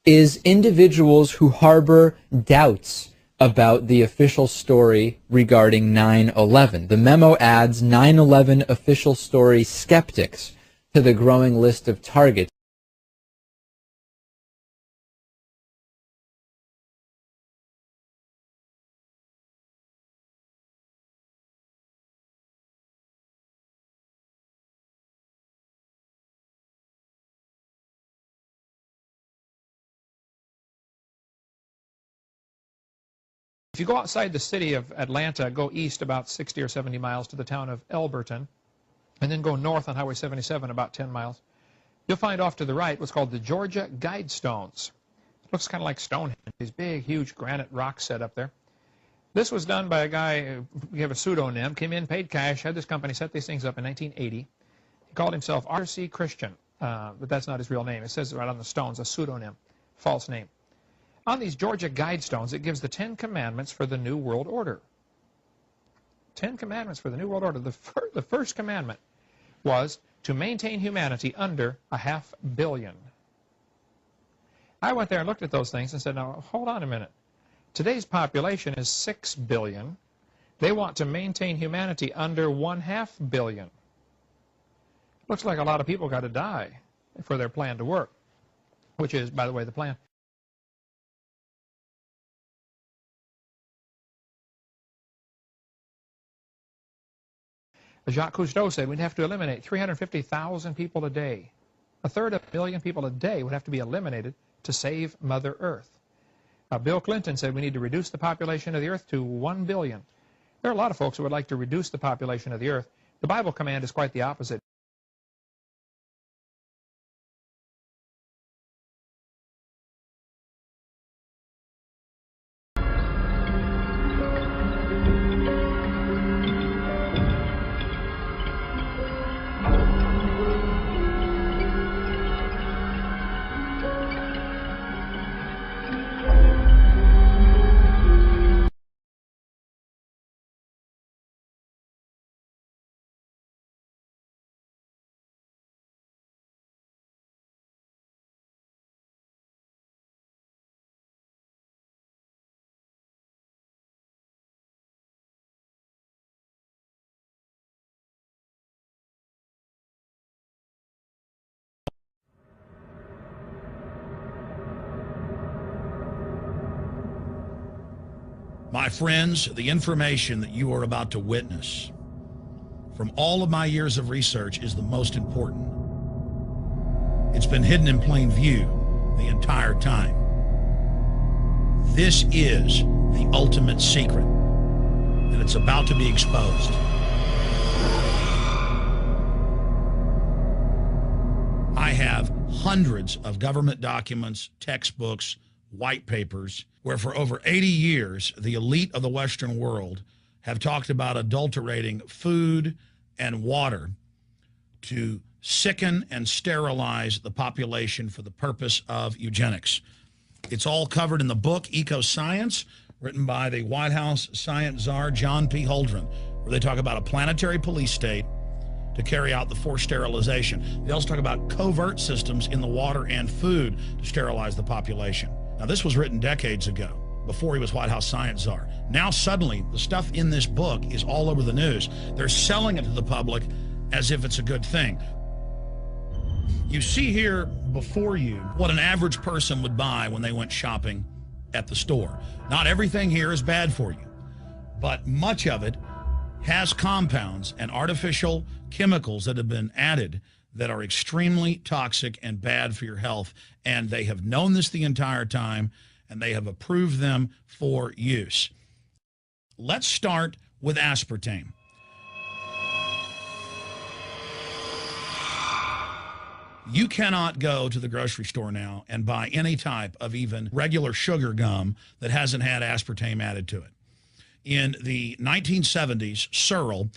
is individuals who harbor doubts about the official story regarding 9/11. The memo adds 9/11 official story skeptics to the growing list of targets. If you go outside the city of Atlanta, go east about 60 or 70 miles to the town of Elberton, and then go north on Highway 77 about 10 miles, you'll find off to the right what's called the Georgia Guidestones. It looks kind of like Stonehenge, these big, huge granite rocks set up there. This was done by a guy, we have a pseudonym, came in, paid cash, had this company set these things up in 1980. He called himself R.C. Christian, but that's not his real name. It says right on the stones, a pseudonym, false name. On these Georgia Guidestones, it gives the 10 Commandments for the New World Order. 10 Commandments for the New World Order. The first commandment was to maintain humanity under 500 million. I went there and looked at those things and said, now, hold on a minute. Today's population is 6 billion. They want to maintain humanity under 0.5 billion. Looks like a lot of people got to die for their plan to work, which is, by the way, the plan. Jacques Cousteau said we'd have to eliminate 350,000 people a day. 1/3 of a million people a day would have to be eliminated to save Mother Earth. Bill Clinton said we need to reduce the population of the Earth to 1 billion. There are a lot of folks who would like to reduce the population of the Earth. The Bible command is quite the opposite. My friends, the information that you are about to witness from all of my years of research is the most important. It's been hidden in plain view the entire time. This is the ultimate secret, and it's about to be exposed. I have hundreds of government documents, textbooks, white papers, where for over 80 years, the elite of the Western world have talked about adulterating food and water to sicken and sterilize the population for the purpose of eugenics. It's all covered in the book Eco-Science, written by the White House science czar, John P. Holdren, where they talk about a planetary police state to carry out the forced sterilization. They also talk about covert systems in the water and food to sterilize the population. Now, this was written decades ago, before he was White House science czar. Now, suddenly, the stuff in this book is all over the news. They're selling it to the public as if it's a good thing. You see here before you what an average person would buy when they went shopping at the store. Not everything here is bad for you, but much of it has compounds and artificial chemicals that have been added that are extremely toxic and bad for your health. And they have known this the entire time, and they have approved them for use. Let's start with aspartame. You cannot go to the grocery store now and buy any type of even regular sugar gum that hasn't had aspartame added to it. In the 1970s, Searle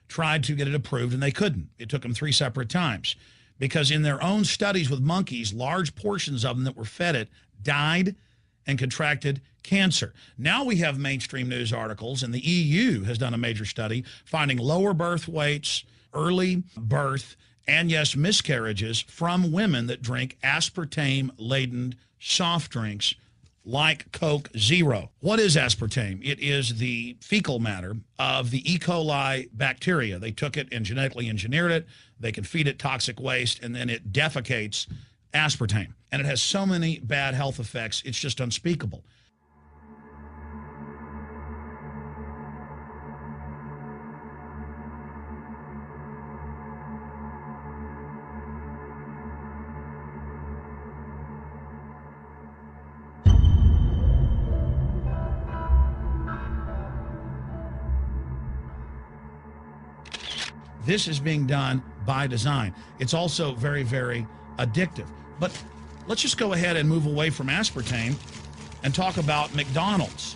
tried to get it approved, and they couldn't. It took them 3 separate times because in their own studies with monkeys, large portions of them that were fed it died and contracted cancer. Now we have mainstream news articles, and the EU has done a major study finding lower birth weights, early birth, and yes, miscarriages from women that drink aspartame-laden soft drinks like Coke Zero. What is aspartame? It is the fecal matter of the E. coli bacteria. They took it and genetically engineered it. They can feed it toxic waste, and then it defecates aspartame. And it has so many bad health effects, it's just unspeakable. This is being done by design. It's also very, very addictive. But let's just go ahead and move away from aspartame and talk about McDonald's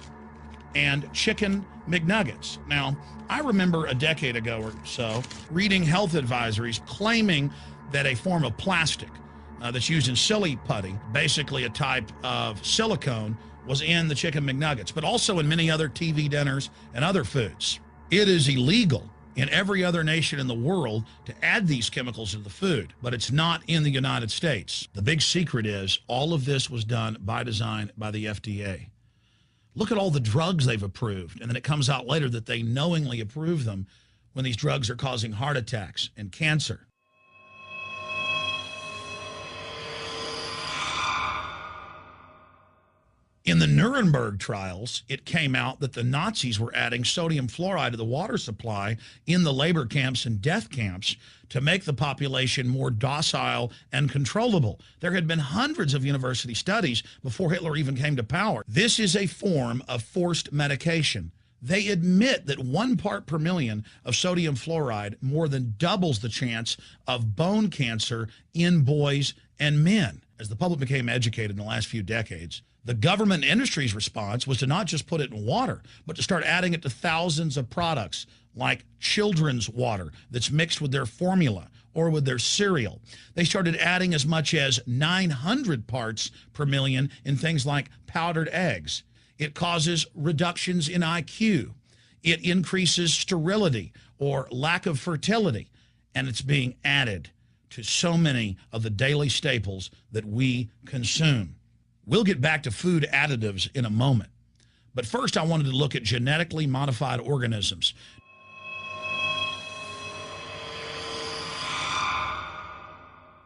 and chicken McNuggets. Now, I remember a decade ago or so reading health advisories claiming that a form of plastic that's used in silly putty, basically a type of silicone, was in the chicken McNuggets, but also in many other TV dinners and other foods. It is illegal in every other nation in the world to add these chemicals to the food, but it's not in the United States. The big secret is all of this was done by design by the FDA. Look at all the drugs they've approved, and then it comes out later that they knowingly approve them when these drugs are causing heart attacks and cancer. In the Nuremberg trials, it came out that the Nazis were adding sodium fluoride to the water supply in the labor camps and death camps to make the population more docile and controllable. There had been hundreds of university studies before Hitler even came to power. This is a form of forced medication. They admit that 1 part per million of sodium fluoride more than doubles the chance of bone cancer in boys and men. As the public became educated in the last few decades, the government and industry's response was to not just put it in water, but to start adding it to thousands of products like children's water that's mixed with their formula or with their cereal. They started adding as much as 900 parts per million in things like powdered eggs. It causes reductions in IQ. It increases sterility or lack of fertility, and it's being added to so many of the daily staples that we consume. We'll get back to food additives in a moment. But first, I wanted to look at genetically modified organisms.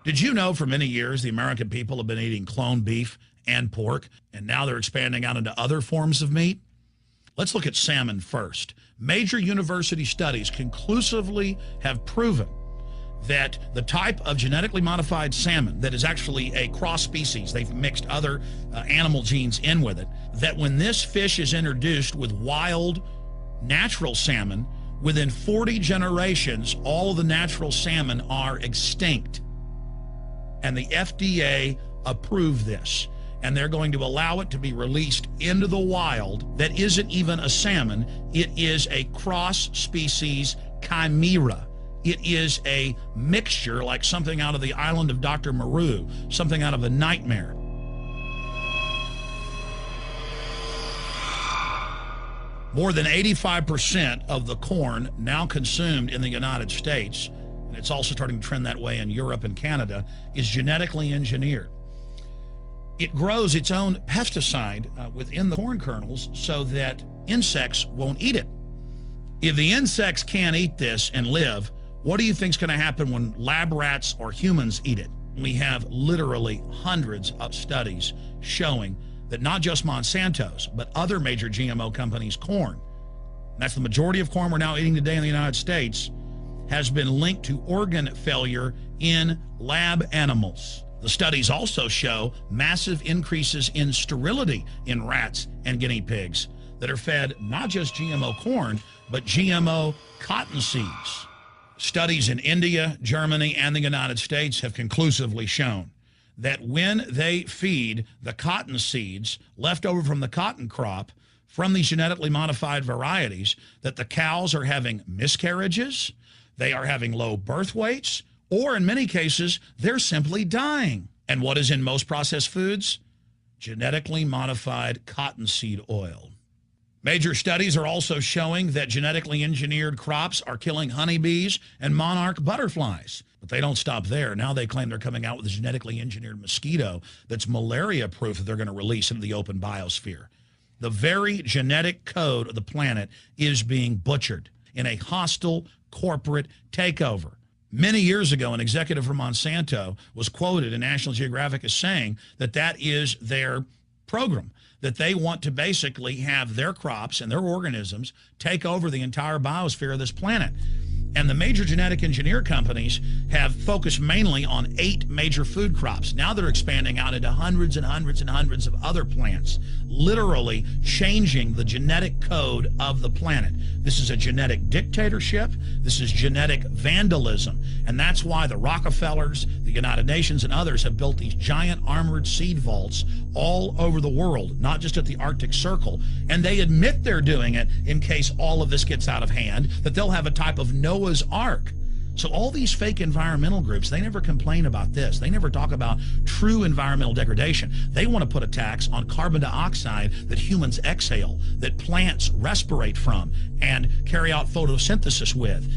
Did you know for many years the American people have been eating cloned beef and pork, and now they're expanding out into other forms of meat? Let's look at salmon first. Major university studies conclusively have proven that the type of genetically modified salmon that is actually a cross species, they've mixed other animal genes in with it, that when this fish is introduced with wild natural salmon, within 40 generations, all of the natural salmon are extinct. And the FDA approved this, and they're going to allow it to be released into the wild. That isn't even a salmon, it is a cross species chimera. It is a mixture like something out of the island of Dr. Moreau, something out of a nightmare. More than 85% of the corn now consumed in the United States, and it's also starting to trend that way in Europe and Canada, is genetically engineered. It grows its own pesticide within the corn kernels so that insects won't eat it. If the insects can't eat this and live, what do you think is going to happen when lab rats or humans eat it? We have literally hundreds of studies showing that not just Monsanto's, but other major GMO companies' corn, and that's the majority of corn we're now eating today in the United States, has been linked to organ failure in lab animals. The studies also show massive increases in sterility in rats and guinea pigs that are fed not just GMO corn, but GMO cotton seeds. Studies in India, Germany, and the United States have conclusively shown that when they feed the cotton seeds left over from the cotton crop from these genetically modified varieties, that the cows are having miscarriages, they are having low birth weights, or in many cases, they're simply dying. And what is in most processed foods? Genetically modified cottonseed oil. Major studies are also showing that genetically engineered crops are killing honeybees and monarch butterflies. But they don't stop there. Now they claim they're coming out with a genetically engineered mosquito that's malaria-proof that they're going to release into the open biosphere. The very genetic code of the planet is being butchered in a hostile corporate takeover. Many years ago, an executive from Monsanto was quoted in National Geographic as saying that that is their program, that they want to basically have their crops and their organisms take over the entire biosphere of this planet. And the major genetic engineer companies have focused mainly on 8 major food crops. Now they're expanding out into hundreds and hundreds and hundreds of other plants, literally changing the genetic code of the planet. This is a genetic dictatorship. This is genetic vandalism. And that's why the Rockefellers, the United Nations, and others have built these giant armored seed vaults all over the world, not just at the Arctic Circle. And they admit they're doing it in case all of this gets out of hand, that they'll have a type of Noah's Ark. So all these fake environmental groups, they never complain about this. They never talk about true environmental degradation. They want to put a tax on carbon dioxide that humans exhale, that plants respirate from and carry out photosynthesis with,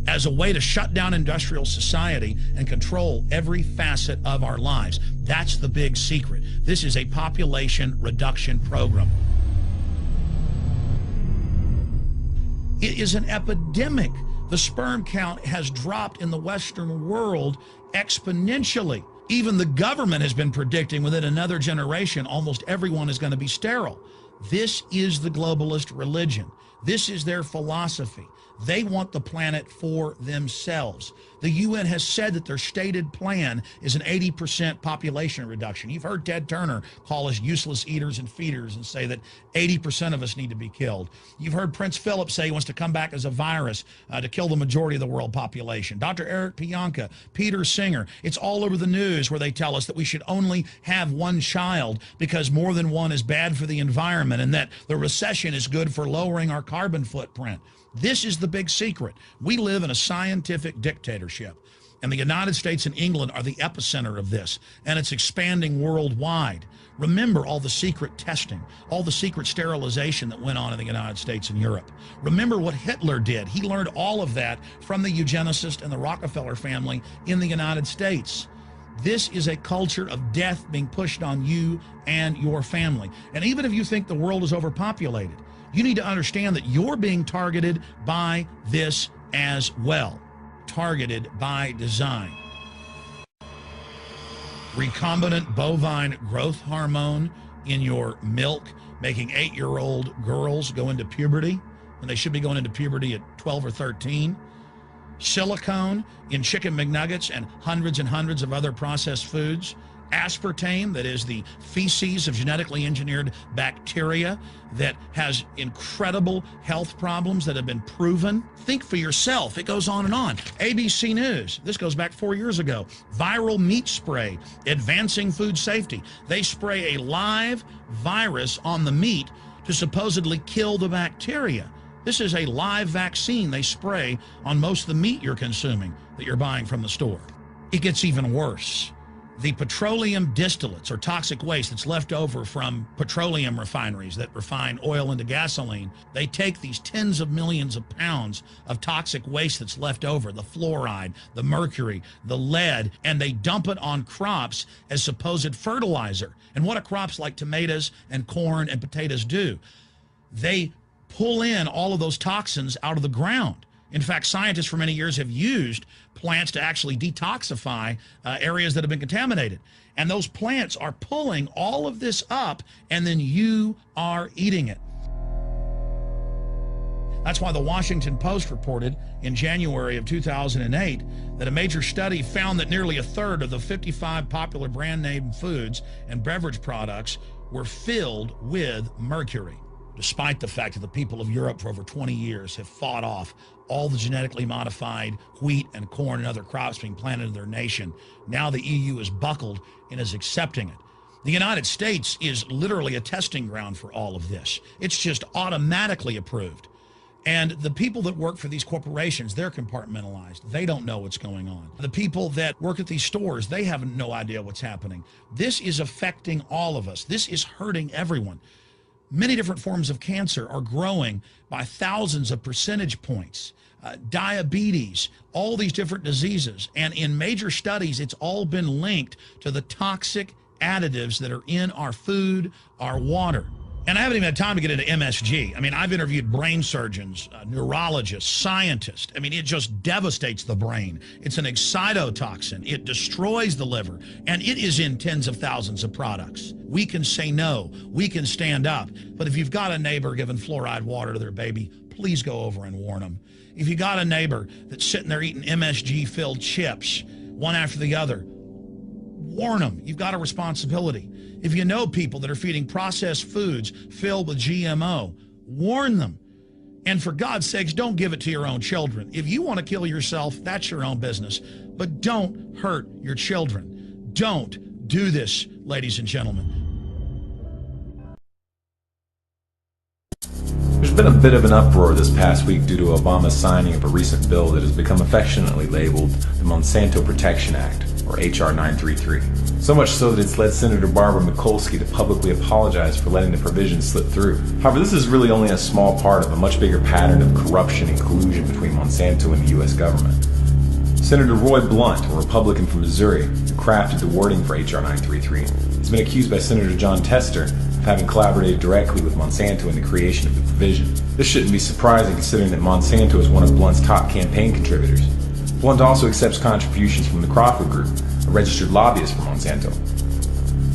as a way to shut down industrial society and control every facet of our lives. That's the big secret. This is a population reduction program. It is an epidemic. The sperm count has dropped in the Western world exponentially. Even the government has been predicting within another generation, almost everyone is going to be sterile. This is the globalist religion. This is their philosophy. They want the planet for themselves. The UN has said that their stated plan is an 80% population reduction. You've heard Ted Turner call us useless eaters and feeders and say that 80% of us need to be killed. You've heard Prince Philip say he wants to come back as a virus to kill the majority of the world population. Dr. Eric Pianka, Peter Singer, it's all over the news where they tell us that we should only have one child because more than one is bad for the environment and that the recession is good for lowering our carbon footprint. This is the big secret. We live in a scientific dictatorship, and the United States and England are the epicenter of this, and it's expanding worldwide. Remember all the secret testing, all the secret sterilization that went on in the United States and Europe. Remember what Hitler did. He learned all of that from the eugenicist and the Rockefeller family in the United States. This is a culture of death being pushed on you and your family. And even if you think the world is overpopulated, you need to understand that you're being targeted by this as well. Targeted by design. Recombinant bovine growth hormone in your milk, making 8-year-old girls go into puberty when they should be going into puberty at 12 or 13. Silicone in chicken McNuggets and hundreds of other processed foods. Aspartame, that is the feces of genetically engineered bacteria that has incredible health problems that have been proven. Think for yourself. It goes on and on. ABC News, this goes back 4 years ago. Viral meat spray, advancing food safety. They spray a live virus on the meat to supposedly kill the bacteria. This is a live vaccine they spray on most of the meat you're consuming that you're buying from the store. It gets even worse. The petroleum distillates, or toxic waste that's left over from petroleum refineries that refine oil into gasoline, they take these tens of millions of pounds of toxic waste that's left over, the fluoride, the mercury, the lead, and they dump it on crops as supposed fertilizer. And what do crops like tomatoes and corn and potatoes do? They pull in all of those toxins out of the ground. In fact, scientists for many years have used plants to actually detoxify areas that have been contaminated. And those plants are pulling all of this up, and then you are eating it. That's why the Washington Post reported in January of 2008 that a major study found that nearly a third of the 55 popular brand name foods and beverage products were filled with mercury. Despite the fact that the people of Europe for over 20 years have fought off all the genetically modified wheat and corn and other crops being planted in their nation, now the EU is buckled and is accepting it. The United States is literally a testing ground for all of this. It's just automatically approved. And the people that work for these corporations, they're compartmentalized. They don't know what's going on. The people that work at these stores, they have no idea what's happening. This is affecting all of us. This is hurting everyone. Many different forms of cancer are growing by thousands of percentage points. Diabetes, all these different diseases. And in major studies, it's all been linked to the toxic additives that are in our food, our water. And I haven't even had time to get into MSG. I mean, I've interviewed brain surgeons, neurologists, scientists. I mean, it just devastates the brain. It's an excitotoxin. It destroys the liver, and it is in tens of thousands of products. We can say no. We can stand up. But if you've got a neighbor giving fluoride water to their baby, please go over and warn them. If you got a neighbor that's sitting there eating MSG-filled chips, one after the other, warn them. You've got a responsibility. If you know people that are feeding processed foods filled with GMO, warn them. And for God's sakes, don't give it to your own children. If you want to kill yourself, that's your own business. But don't hurt your children. Don't do this, ladies and gentlemen. There's been a bit of an uproar this past week due to Obama's signing of a recent bill that has become affectionately labeled the Monsanto Protection Act, or H.R. 933. So much so that it's led Senator Barbara Mikulski to publicly apologize for letting the provisions slip through. However, this is really only a small part of a much bigger pattern of corruption and collusion between Monsanto and the U.S. government. Senator Roy Blunt, a Republican from Missouri, who crafted the wording for H.R. 933, has been accused by Senator John Tester of having collaborated directly with Monsanto in the creation of the provision. This shouldn't be surprising considering that Monsanto is one of Blunt's top campaign contributors. Blunt also accepts contributions from the Crawford Group, a registered lobbyist for Monsanto.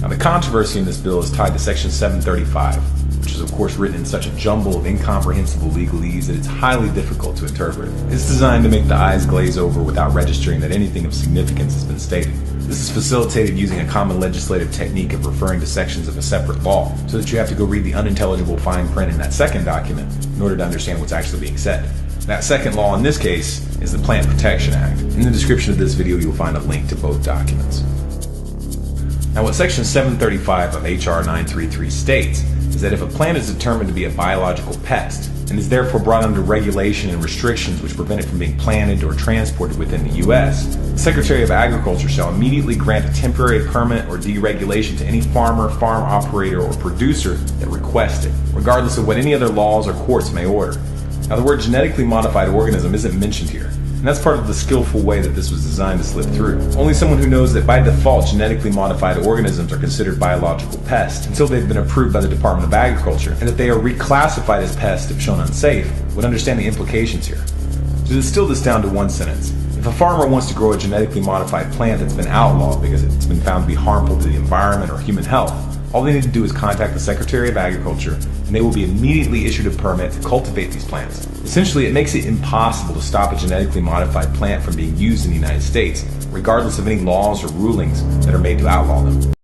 Now, the controversy in this bill is tied to Section 735, which is of course written in such a jumble of incomprehensible legalese that it's highly difficult to interpret. It's designed to make the eyes glaze over without registering that anything of significance has been stated. This is facilitated using a common legislative technique of referring to sections of a separate law, so that you have to go read the unintelligible fine print in that second document in order to understand what's actually being said. That second law in this case is the Plant Protection Act. In the description of this video you'll find a link to both documents. Now, what Section 735 of H.R. 933 states is that if a plant is determined to be a biological pest and is therefore brought under regulation and restrictions which prevent it from being planted or transported within the U.S., the Secretary of Agriculture shall immediately grant a temporary permit or deregulation to any farmer, farm operator, or producer that requests it, regardless of what any other laws or courts may order. Now, the word genetically modified organism isn't mentioned here, and that's part of the skillful way that this was designed to slip through. Only someone who knows that by default genetically modified organisms are considered biological pests until they've been approved by the Department of Agriculture, and that they are reclassified as pests if shown unsafe, would understand the implications here. To distill this down to one sentence, if a farmer wants to grow a genetically modified plant that's been outlawed because it's been found to be harmful to the environment or human health, all they need to do is contact the Secretary of Agriculture and they will be immediately issued a permit to cultivate these plants. Essentially, it makes it impossible to stop a genetically modified plant from being used in the United States, regardless of any laws or rulings that are made to outlaw them.